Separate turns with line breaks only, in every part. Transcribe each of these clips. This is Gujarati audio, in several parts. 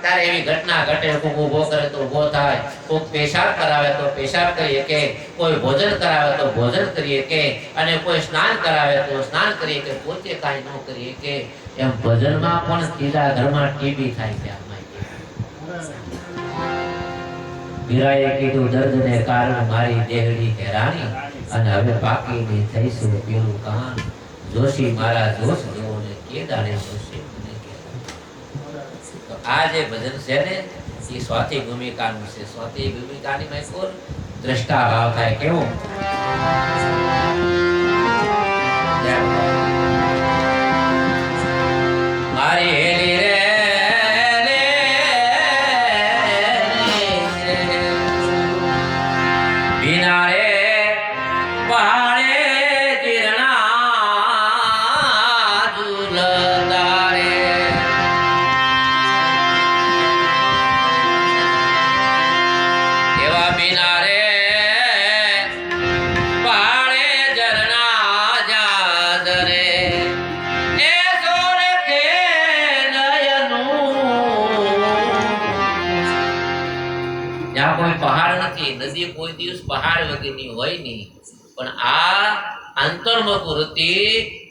ત્યારે એવી ઘટના ઘટે, કોક ઊભો કરે તો ઊભો થાય, કોક પેશાબ કરાવે તો પેશાબ કરીએ કે, કોઈ ભોજન કરાવે તો ભોજન કરીએ કે, અને કોઈ સ્નાન કરાવે તો સ્નાન કરીએ કે, પોતે કાંઈ ન કરીએ કે. એમ ભજનમાં પણ સીધા ઘરમાં ટીબી થાય છે. વીરાએ કીધું દર્દને કારણે મારી દેહડી હેરાની, અને હવે બાકીની થઈશું પીળું કાન. જોશી મારા જોશ જોને કે દાડે જોશી મને કે. તો આ જે ભજન છે ને એ સ્વાથી ભૂમિકાનું છે. સ્વાથી ભૂમિકાની માં કોણ દ્રષ્ટા ભાવ થાય. કેવું મારી હેલી રે નદી કોઈ દિવસ પહાડ વગરની હોય નહીં, પણ આ અંતર્મુખ વૃત્તિ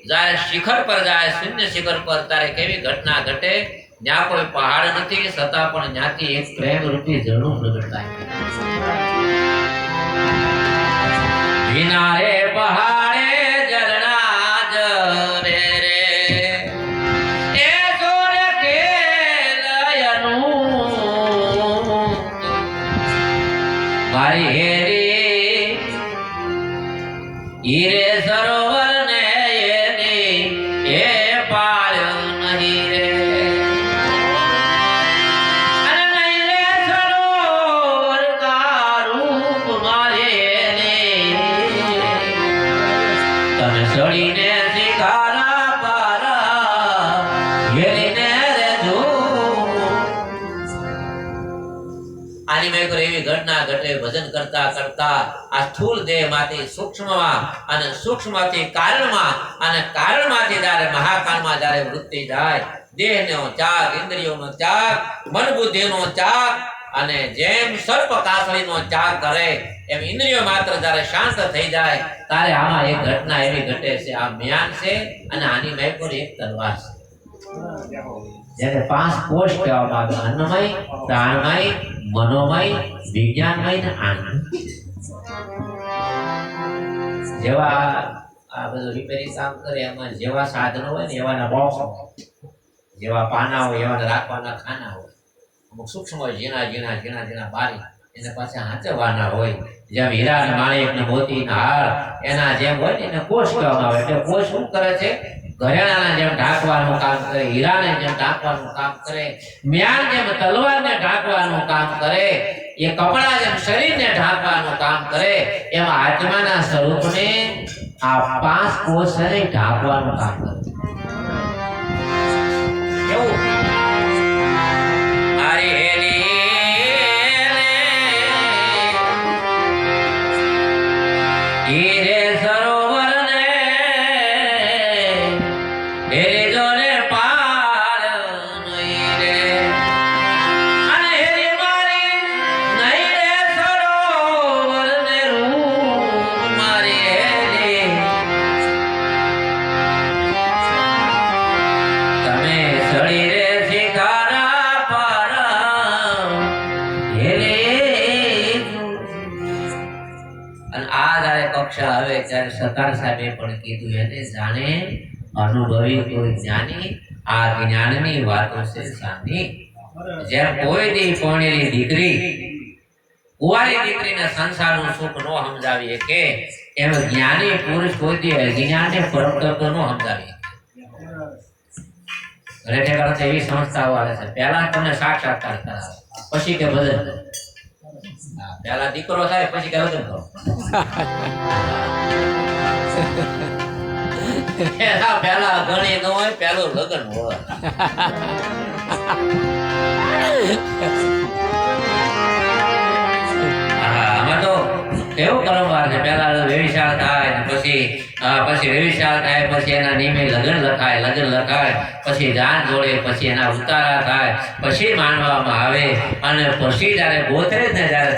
જ્યારે શિખર પર જાય, શૂન્ય શિખર પર, ત્યારે કેવી ઘટના ઘટે. જ્યાં કોઈ પહાડ નથી છતાં પણ જ્યાંથી એક પ્રેમ રૂપી ઝરણું પ્રગટ થાય. વિના રે પહાડે ઝરણા ઝરે રે, એ જોરે ખેલયનું મારી હેરી હીરે સરોવર ને એની એ પાળ્યો નહીં રે. અને નહીં રે સરોવર કારૂપ મારે તને સડીને શિકારા પારા હેરીને રે જો. આની મેં એવી ઘટના ઘટે. ભજન કરતા કરતા આ સ્થૂળ દેહ માંથી સૂક્ષ્મમાં, અને સૂક્ષ્મમાંથી કારણમાં, અને કારણમાંથી જ્યારે મહાકાળમાં જ્યારે વૃત્તિ જાય, દેહનો ત્યાગ, ઇન્દ્રિયોનો ત્યાગ, મન બુદ્ધિનો ત્યાગ, અને જેમ સર્પ કાસળીનો ત્યાગ કરે એમ ઇન્દ્રિયો માત્ર જ્યારે શાંત થઈ જાય ત્યારે આમાં એક ઘટના એવી ઘટે છે. આ જ્ઞાન છે, અને આની મેં એક તલવાર છે. જેને 5 કોષ કહેવામાં આવે: અન્નમય, પ્રાણમય, મનોમય, વિજ્ઞાનમય ને આનંદ. જેવા આ બધું રિપેરિંગ કામ કરે એમાં જેવા સાધનો હોય ને એવાના બોક્સ હોય, જેવા પાના હોય એવાના રાખવાના ખાના હોય. અમુક સૂક્ષ્મ હોય, ઝીણા ઝીણા ઝીણા ઝીણા બારી, એને પાછા હાંચવાના હોય. જેમ હીરા ને માણેક ને મોતી ને હાર એના જેમ હોય ને એને કોષ કહેવામાં આવે. એટલે કોષ શું કરે છે? ઘરેણાના જેમ ઢાંકવાનું કામ કરે, હીરાને જેમ ઢાંકવાનું કામ કરે, મ્યાન જેમ તલવારને ઢાંકવાનું કામ કરે, એ કપડા જેમ શરીરને ઢાંકવાનું કામ કરે, એમાં આત્માના સ્વરૂપને આ 5 કોષને ઢાંકવાનું કામ કરે. કેવું? મારી હેલી હીરે સરોવર ને હેરી જોને પાર નહીં રે, અને હેરી મારી નહીં રે સરોવર ને રૂપ મારી હેરી. તમે સળી રે શિખારા પર હેરી. અને આ જ્યારે કક્ષા આવે ત્યારે સરદાર સાહેબે પણ કીધું, એને જાણે અનુભવી કોઈ જ્ઞાની આ જ્ઞાનની વાતો છે સાની. જેમ કોઈ દી પરણેલી દીકરી કુંવારી દીકરીને સંસારનું સુખ નો સમજાવી કે, એમ જ્ઞાની પુરુષ કોઈ દી અજ્ઞાનને પરમ તત્વ નો સમજાવી. ઘરે કરતા એવી સંસ્થાઓ આવે છે, પહેલા તમને સાક્ષાત્કાર કરાવે, પછી કે ભજન. પહેલા દીકરો થાય, પછી કે ભજન કરો. પહેલા ગણી ન હોય, પહેલું લગ્ન હોય. આમાં તો કેવું કરવાનું છે? પહેલા વેવિશાળ થાય, પછી પછી રેવિશાળ થાય, પછી એના નિયમે લગ્ન લખાય, પછી જાન જોડે, પછી એના ઉતારા થાય, પછી માનવામાં આવે, અને પછી જ્યારે ગોત્રેજને જ્યારે